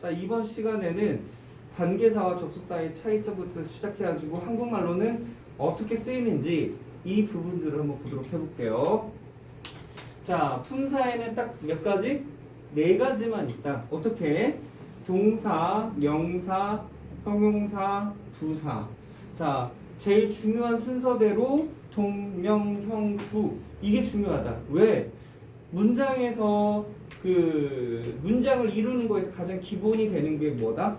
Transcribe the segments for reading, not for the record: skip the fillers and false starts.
자, 이번 시간에는 관계사와 접속사의 차이점부터 시작해가지고 한국말로는 어떻게 쓰이는지 이 부분들을 한번 보도록 해볼게요. 자, 품사에는 딱 몇 가지? 네 가지만 있다. 어떻게? 동사, 명사, 형용사, 부사. 자, 제일 중요한 순서대로 동, 명, 형, 부. 이게 중요하다. 왜? 문장에서 그 문장을 이루는 거에서 가장 기본이 되는 게 뭐다?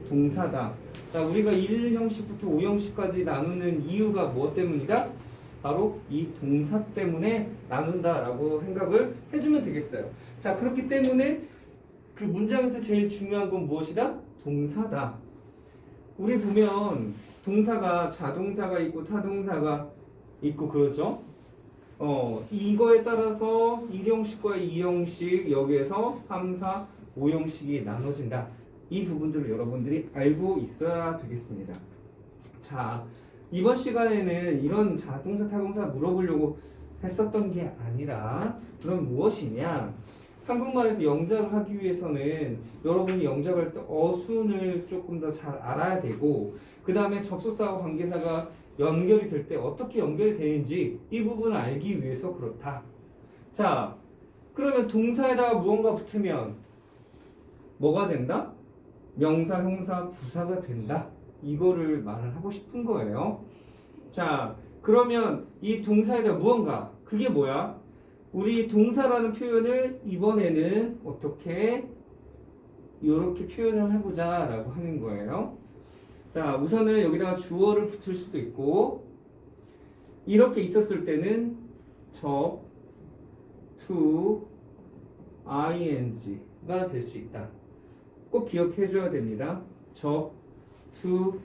동사다. 자, 우리가 1형식부터 5형식까지 나누는 이유가 무엇 때문이다? 바로 이 동사 때문에 나눈다라고 생각을 해주면 되겠어요. 자, 그렇기 때문에 그 문장에서 제일 중요한 건 무엇이다? 동사다. 우리 보면 동사가 자동사가 있고 타동사가 있고 그러죠. 이거에 따라서 1형식과 2형식 여기에서 3, 4, 5형식이 나눠진다. 이 부분들을 여러분들이 알고 있어야 되겠습니다. 자, 이번 시간에는 이런 자동사, 타동사 물어보려고 했었던 게 아니라 그럼 무엇이냐? 한국말에서 영작을 하기 위해서는 여러분이 영작할 때 어순을 조금 더 잘 알아야 되고 그 다음에 접속사와 관계사가 연결이 될 때 어떻게 연결이 되는지 이 부분을 알기 위해서 그렇다. 자, 그러면 동사에다가 무언가 붙으면 뭐가 된다? 명사, 형사, 부사가 된다. 이거를 말을 하고 싶은 거예요. 자, 그러면 이 동사에다 무언가 그게 뭐야? 우리 동사라는 표현을 이번에는 어떻게 이렇게 표현을 해보자 라고 하는 거예요. 자, 우선은 여기다가 주어를 붙일 수도 있고 이렇게 있었을 때는 접, to, ing가 될 수 있다. 꼭 기억해 줘야 됩니다. 접, to,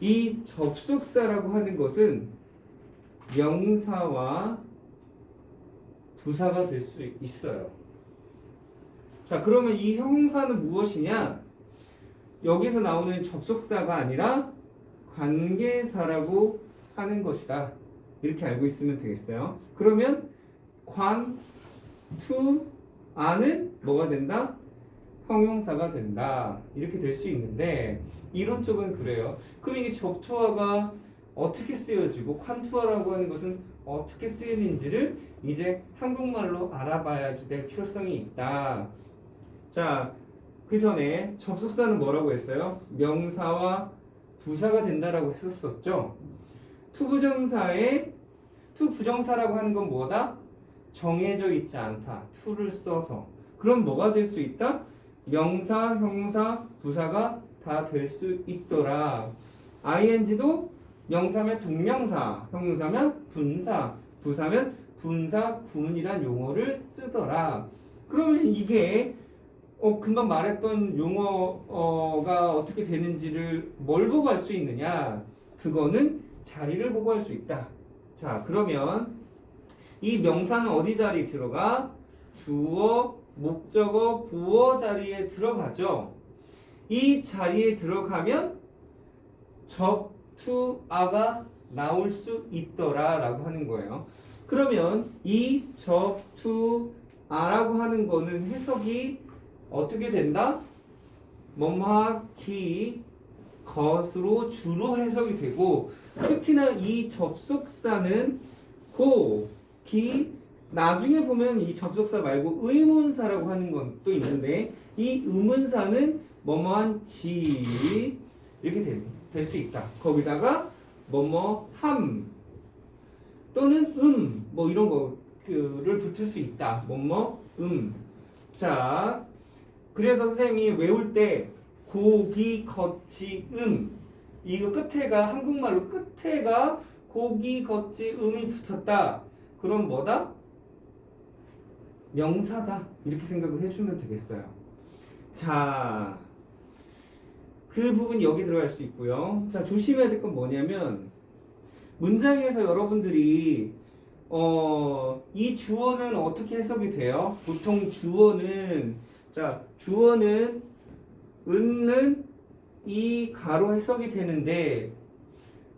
이 접속사라고 하는 것은 명사와 부사가 될 수 있어요. 자, 그러면 이 형용사는 무엇이냐? 여기서 나오는 접속사가 아니라 관계사라고 하는 것이다. 이렇게 알고 있으면 되겠어요. 그러면 관, to, 아는 뭐가 된다? 형용사가 된다. 이렇게 될 수 있는데 이론적으로는 그래요. 그럼 이게 접투어가 어떻게 쓰여지고 칸투어라고 하는 것은 어떻게 쓰이는지를 이제 한국말로 알아봐야지 될 필요성이 있다. 자, 그 전에 접속사는 뭐라고 했어요? 명사와 부사가 된다라고 했었었죠. 투부정사라고 하는 건 뭐다? 정해져 있지 않다. to를 써서. 그럼 뭐가 될 수 있다? 명사, 형용사, 부사가 다 될 수 있더라. ing도 명사면 동명사, 형용사면 분사, 부사면 분사, 군이란 용어를 쓰더라. 그러면 이게 금방 말했던 용어가 어떻게 되는지를 뭘 보고 알 수 있느냐? 그거는 자리를 보고 할 수 있다. 자, 그러면 이 명사는 어디 자리에 들어가? 주어, 목적어, 보어 자리에 들어가죠. 이 자리에 들어가면 접, to, a가 나올 수 있더라 라고 하는 거예요. 그러면 이 접, to, a라고 하는 거는 해석이 어떻게 된다? 뭐뭐하기 것으로 주로 해석이 되고 특히나 이 접속사는 고, 기 나중에 보면 이 접속사 말고 의문사라고 하는 건 또 있는데 이 의문사는 뭐뭐한 지 이렇게 될 수 있다. 거기다가 뭐뭐함 또는 뭐 이런 거를 붙을 수 있다. 자, 그래서 선생님이 외울 때 고기 거치 이거 끝에가 한국말로 끝에가 고기 거치 이 붙었다. 그럼 뭐다? 명사다. 이렇게 생각을 해주면 되겠어요. 자, 그 부분 여기 들어갈 수 있고요. 자, 조심해야 될 건 뭐냐면 문장에서 여러분들이 이 주어는 어떻게 해석이 돼요? 보통 주어는 은는 이 가로 해석이 되는데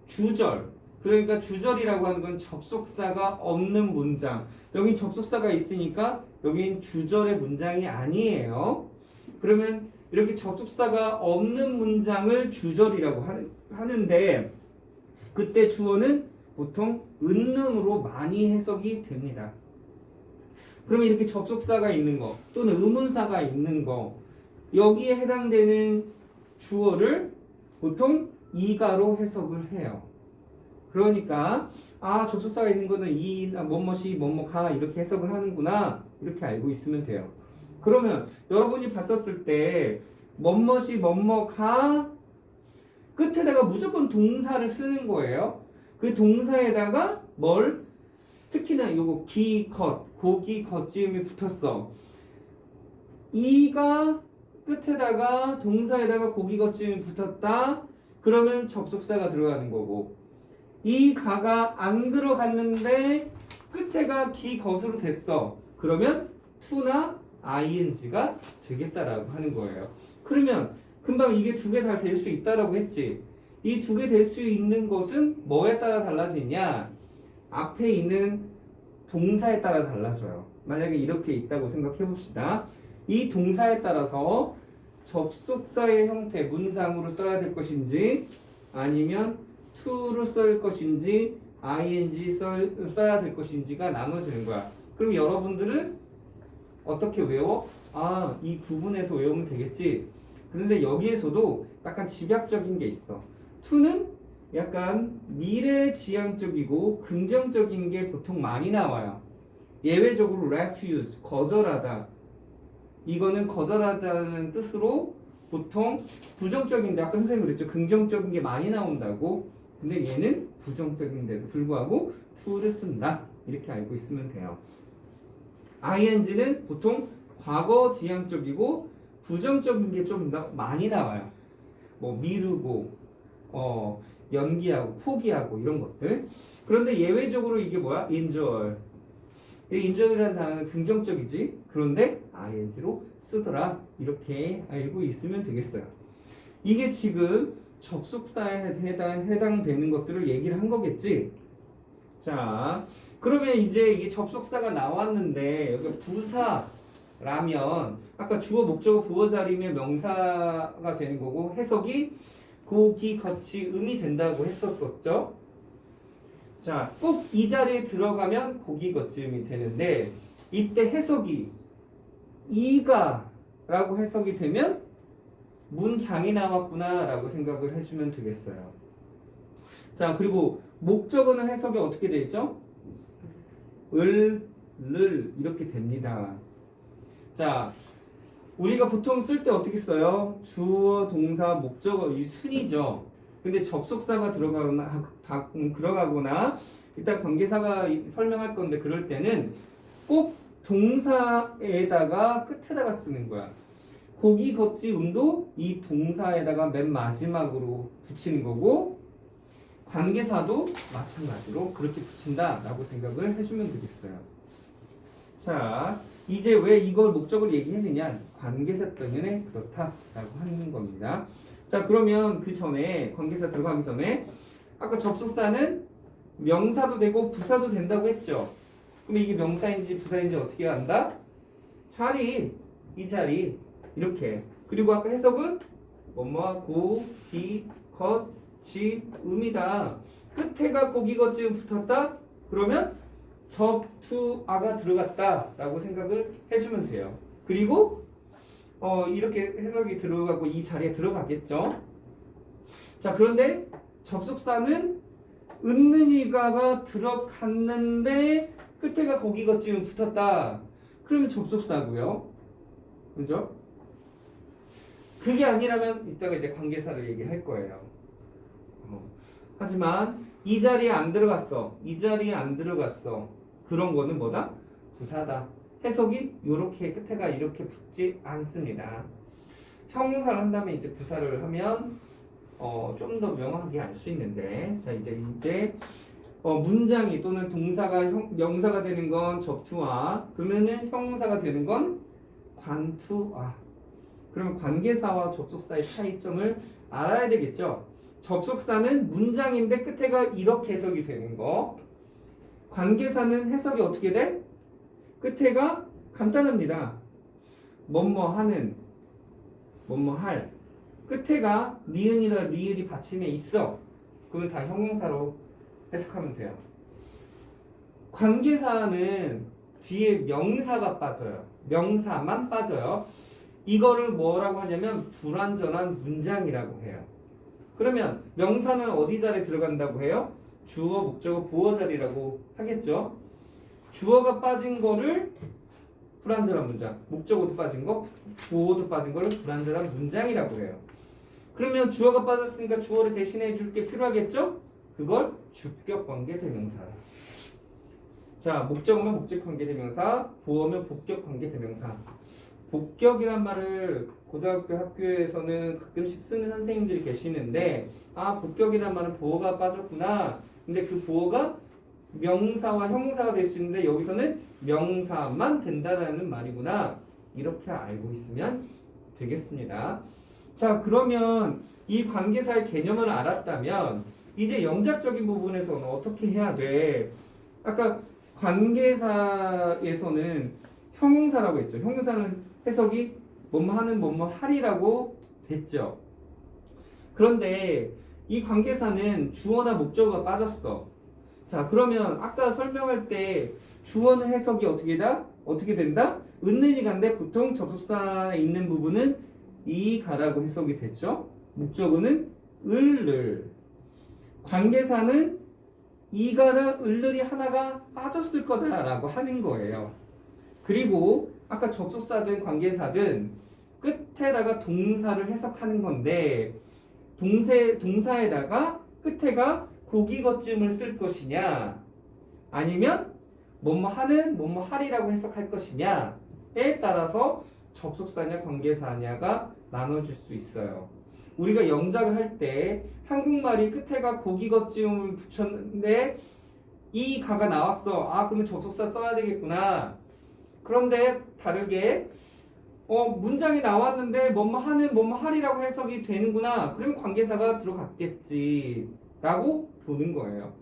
주절 그러니까 주절이라고 하는 건 접속사가 없는 문장. 여기 접속사가 있으니까 여긴 주절의 문장이 아니에요. 그러면 이렇게 접속사가 없는 문장을 주절이라고 하는데 그때 주어는 보통 은능으로 많이 해석이 됩니다. 그러면 이렇게 접속사가 있는 거 또는 의문사가 있는 거 여기에 해당되는 주어를 보통 이가로 해석을 해요. 그러니까 접속사가 있는 거는 이 뭐뭐시 뭐뭐가 이렇게 해석을 하는구나 이렇게 알고 있으면 돼요. 그러면 여러분이 봤었을 때 뭐뭐시 뭐뭐가 끝에다가 무조건 동사를 쓰는 거예요. 그 동사에다가 뭘 특히나 요거 기겉 고기 겉지음이 붙었어. 이가 끝에다가 동사에다가 고기 겉지음이 붙었다. 그러면 접속사가 들어가는 거고 이 가가 안 들어갔는데 끝에가 기겉으로 됐어. 그러면 to나 ing가 되겠다라고 하는 거예요. 그러면 금방 이게 두 개 다 될 수 있다라고 했지. 이 두 개 될 수 있는 것은 뭐에 따라 달라지냐? 앞에 있는 동사에 따라 달라져요. 만약에 이렇게 있다고 생각해 봅시다. 이 동사에 따라서 접속사의 형태 문장으로 써야 될 것인지 아니면 to로 쓸 것인지 ing 써야 될 것인지가 나눠지는 거야. 그럼 여러분들은 어떻게 외워? 이 구분해서 외우면 되겠지. 그런데 여기에서도 약간 집약적인 게 있어. to는 약간 미래지향적이고 긍정적인 게 보통 많이 나와요. 예외적으로 refuse, 거절하다. 이거는 거절하다는 뜻으로 보통 부정적인데 아까 선생님 그랬죠. 긍정적인 게 많이 나온다고. 근데 얘는 부정적인데도 불구하고 to를 쓴다. 이렇게 알고 있으면 돼요. ing는 보통 과거 지향적이고 부정적인 게 좀 많이 나와요. 뭐 미루고 연기하고 포기하고 이런 것들. 그런데 예외적으로 이게 뭐야? enjoy. 이 enjoy라는 단어는 긍정적이지. 그런데 ing로 쓰더라. 이렇게 알고 있으면 되겠어요. 이게 지금 접속사에 해당되는 것들을 얘기를 한 거겠지. 자, 그러면 이제 이게 접속사가 나왔는데 여기 부사라면 아까 주어 목적어 부어 자리면 명사가 되는 거고 해석이 고기 겉이 음이 된다고 했었었죠. 자, 꼭 이 자리에 들어가면 고기 겉음이 되는데 이때 해석이 이가 라고 해석이 되면 문장이 나왔구나 라고 생각을 해주면 되겠어요. 자, 그리고 목적어는 해석이 어떻게 되어 있죠? 을 이렇게 됩니다. 자, 우리가 보통 쓸 때 어떻게 써요? 주어, 동사, 목적어 이 순이죠. 근데 접속사가 들어가거나 일단 관계사가 설명할 건데 그럴 때는 꼭 동사에다가 끝에다가 쓰는 거야. 고기 겉지 음도 이 동사에다가 맨 마지막으로 붙이는 거고 관계사도 마찬가지로 그렇게 붙인다라고 생각을 해주면 되겠어요. 자, 이제 왜 이걸 목적을 얘기했느냐? 관계사 때문에 그렇다라고 하는 겁니다. 자, 그러면 그 전에 관계사 들어가기 전에 아까 접속사는 명사도 되고 부사도 된다고 했죠. 그럼 이게 명사인지 부사인지 어떻게 한다? 이 자리 이렇게. 그리고 아까 해석은 뭐뭐 고, 기, 겉, 지, 음이다. 끝에가 고기, 겉, 지음 붙었다? 그러면 접, 투, 아가 들어갔다 라고 생각을 해주면 돼요. 그리고 이렇게 해석이 들어가고 이 자리에 들어가겠죠. 자, 그런데 접속사는 은는이가가 들어갔는데 끝에가 고기, 겉, 지음 붙었다. 그러면 접속사고요. 그죠? 그게 아니라면 이따가 이제 관계사를 얘기할 거예요. 하지만 이 자리에 안 들어갔어. 이 자리에 안 들어갔어. 그런 거는 뭐다? 부사다. 해석이 이렇게 끝에가 이렇게 붙지 않습니다. 형용사를 한다면 이제 부사를 하면 좀 더 명확하게 알 수 있는데 자 이제 문장이 또는 동사가 명사가 되는 건 접투와 그러면은 형용사가 되는 건 관투와 그러면 관계사와 접속사의 차이점을 알아야 되겠죠. 접속사는 문장인데 끝에가 이렇게 해석이 되는 거. 관계사는 해석이 어떻게 돼? 끝에가 간단합니다. 뭐뭐 하는 뭐뭐 할 끝에가 니은이나 리을이 받침에 있어. 그러면 다 형용사로 해석하면 돼요. 관계사는 뒤에 명사가 빠져요. 명사만 빠져요. 이거를 뭐라고 하냐면 불완전한 문장이라고 해요. 그러면 명사는 어디 자리에 들어간다고 해요? 주어, 목적어, 보어 자리라고 하겠죠. 주어가 빠진 거를 불완전한 문장, 목적어도 빠진 거, 보어도 빠진 거를 불완전한 문장이라고 해요. 그러면 주어가 빠졌으니까 주어를 대신해 줄 게 필요하겠죠? 그걸 주격관계 대명사. 자, 목적어면 목적관계 대명사, 보어면 복격관계 대명사. 복격이란 말을 고등학교 학교에서는 가끔씩 쓰는 선생님들이 계시는데, 아, 복격이란 말은 보어가 빠졌구나. 근데 그 보어가 명사와 형용사가 될 수 있는데 여기서는 명사만 된다라는 말이구나. 이렇게 알고 있으면 되겠습니다. 자, 그러면 이 관계사의 개념을 알았다면 이제 영작적인 부분에서는 어떻게 해야 돼? 아까 관계사에서는 형용사라고 했죠. 형용사는 해석이 뭐뭐 하는 뭐뭐 하리라고 됐죠. 그런데 이 관계사는 주어나 목적어가 빠졌어. 자, 그러면 아까 설명할 때 주어는 해석이 어떻게 된다? 은는이 간데 보통 접속사에 있는 부분은 이 가라고 해석이 됐죠. 목적어는 을을. 관계사는 이가나 을을이 하나가 빠졌을 거다라고 하는 거예요. 그리고 아까 접속사든 관계사든 끝에다가 동사를 해석하는 건데 동사에다가 끝에가 고기거쯤을 쓸 것이냐 아니면 뭐뭐 하는 뭐뭐 하리라고 해석할 것이냐에 따라서 접속사냐 관계사냐가 나눠질 수 있어요. 우리가 영작을 할 때 한국말이 끝에가 고기거쯤을 붙였는데 이 가가 나왔어. 아, 그러면 접속사 써야 되겠구나. 그런데 다르게 문장이 나왔는데 뭐뭐 하는 뭐뭐 하리라고 해석이 되는구나. 그러면 관계사가 들어갔겠지 라고 보는 거예요.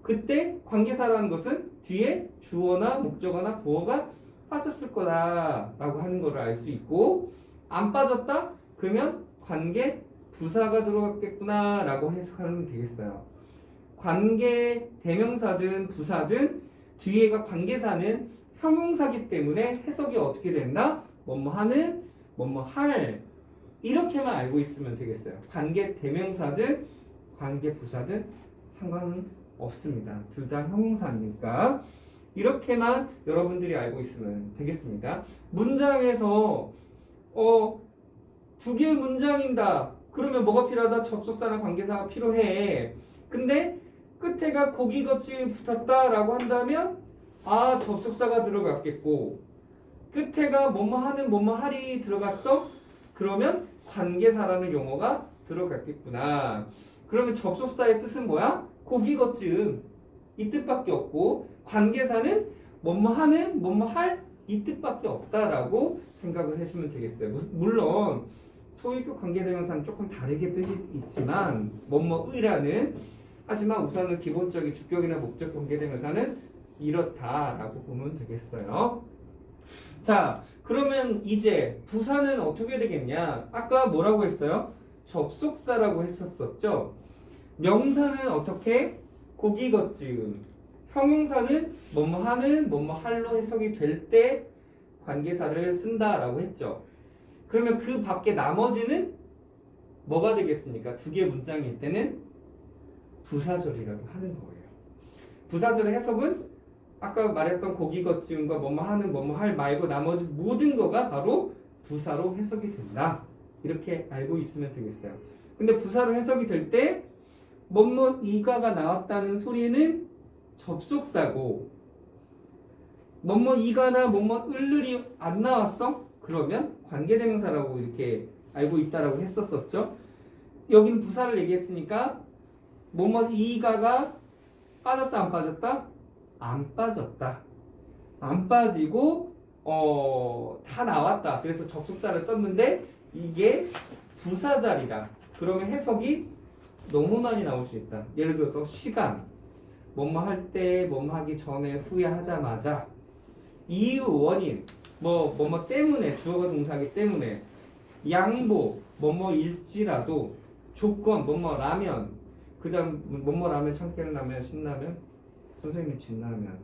그때 관계사라는 것은 뒤에 주어나 목적어나 보어가 빠졌을 거다라고 하는 것을 알 수 있고, 안 빠졌다? 그러면 관계 부사가 들어갔겠구나 라고 해석하면 되겠어요. 관계 대명사든 부사든 뒤에가 관계사는 형용사기 때문에 해석이 어떻게 된다? 뭐뭐 하는 뭐뭐 할 이렇게만 알고 있으면 되겠어요. 관계 대명사든 관계 부사든 상관은 없습니다. 둘 다 형용사니까 이렇게만 여러분들이 알고 있으면 되겠습니다. 문장에서 두 개의 문장인다. 그러면 뭐가 필요하다? 접속사나 관계사가 필요해. 근데 끝에가 고기거침이 붙었다라고 한다면 아, 접속사가 들어갔겠고 끝에가 뭐뭐 하는 뭐뭐 하리 들어갔어? 그러면 관계사라는 용어가 들어갔겠구나. 그러면 접속사의 뜻은 뭐야? 고기거쯤 이 뜻밖에 없고 관계사는 뭐뭐 하는 뭐뭐 할 이 뜻밖에 없다라고 생각을 해주면 되겠어요. 물론 소유격 관계대명사는 조금 다르게 뜻이 있지만 뭐뭐의라는 하지만 우선은 기본적인 주격이나 목적 관계대명사는 이렇다라고 보면 되겠어요. 자, 그러면 이제 부사는 어떻게 되겠냐? 아까 뭐라고 했어요? 접속사라고 했었었죠. 명사는 어떻게? 고기거쯤. 형용사는 뭐뭐 하는 뭐뭐 할로 해석이 될 때 관계사를 쓴다라고 했죠. 그러면 그 밖에 나머지는 뭐가 되겠습니까? 두 개의 문장일 때는 부사절이라고 하는 거예요. 부사절의 해석은 아까 말했던 고기거쯤과 뭐뭐 하는 뭐뭐 할 말고 나머지 모든 거가 바로 부사로 해석이 된다. 이렇게 알고 있으면 되겠어요. 근데 부사로 해석이 될 때 뭐뭐 이가가 나왔다는 소리는 접속사고 뭐뭐 이가나 뭐뭐 을을이 안 나왔어? 그러면 관계대명사라고 이렇게 알고 있다라고 했었었죠. 여기는 부사를 얘기했으니까 뭐뭐 이가가 빠졌다 안 빠졌다? 안 빠졌다. 안 빠지고 다 나왔다. 그래서 접속사를 썼는데 이게 부사자리다. 그러면 해석이 너무 많이 나올 수 있다. 예를 들어서 시간, 뭐뭐 할 때, 뭐뭐 하기 전에, 후에 하자마자, 이유, 원인, 뭐뭐 때문에, 주어가 동사하기 때문에, 양보 뭐뭐일지라도 조건 뭐뭐라면 그다음 뭐뭐라면 참깨라면 신라면 선생님이 진라면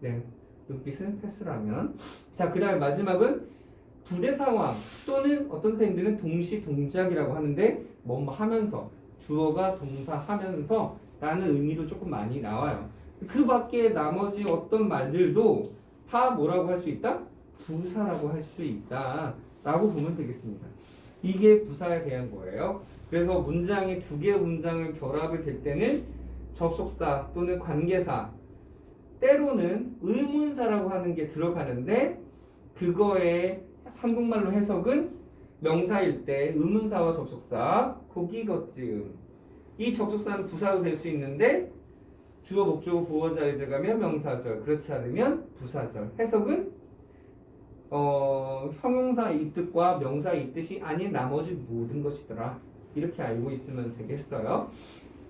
네 눈빛은 패스라면 자 그다음 마지막은 부대 상황 또는 어떤 선생님들은 동시 동작이라고 하는데 뭐뭐 하면서 주어가 동사 하면서 라는 의미로 조금 많이 나와요. 그 밖에 나머지 어떤 말들도 다 뭐라고 할 수 있다? 부사라고 할 수 있다 라고 보면 되겠습니다. 이게 부사에 대한 거예요. 그래서 문장이 두 개의 문장을 결합이 될 때는 접속사 또는 관계사 때로는 의문사라고 하는 게 들어가는데 그거의 한국말로 해석은 명사일 때 의문사와 접속사 고기것지음 이 접속사는 부사도 될 수 있는데 주어 목적어 보어 자리에 들어가면 명사절 그렇지 않으면 부사절 해석은 형용사 이 뜻과 명사 이 뜻이 아닌 나머지 모든 것이더라 이렇게 알고 있으면 되겠어요.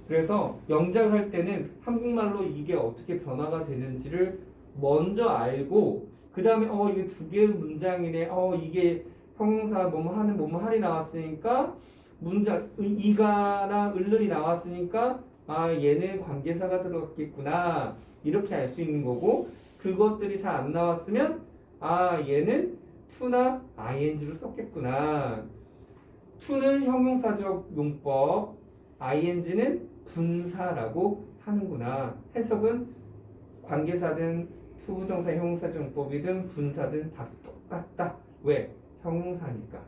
그래서 영작을 할 때는 한국말로 이게 어떻게 변화가 되는지를 먼저 알고 그 다음에 이게 두 개의 문장이네 이게 형용사 뭐뭐 하는 뭐뭐 할이 나왔으니까 문장 이가나 을을이 나왔으니까 아 얘는 관계사가 들어갔겠구나 이렇게 알 수 있는 거고 그것들이 잘 안 나왔으면 아 얘는 to나 ing를 썼겠구나 to는 형용사적 용법 ing는 분사라고 하는구나 해석은 관계사든 투부정사 형용사적 용법이든 분사든 다 똑같다 왜? 형용사니까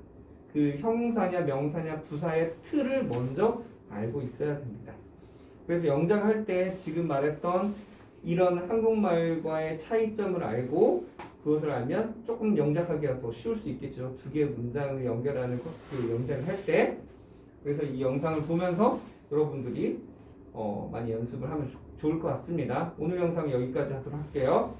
그 형용사냐 명사냐 부사의 틀을 먼저 알고 있어야 됩니다. 그래서 영작할 때 지금 말했던 이런 한국말과의 차이점을 알고 그것을 알면 조금 영작하기가 더 쉬울 수 있겠죠. 두 개의 문장을 연결하는 그 영작을 할 때. 그래서 이 영상을 보면서 여러분들이 많이 연습을 하면 좋을 것 같습니다. 오늘 영상 여기까지 하도록 할게요.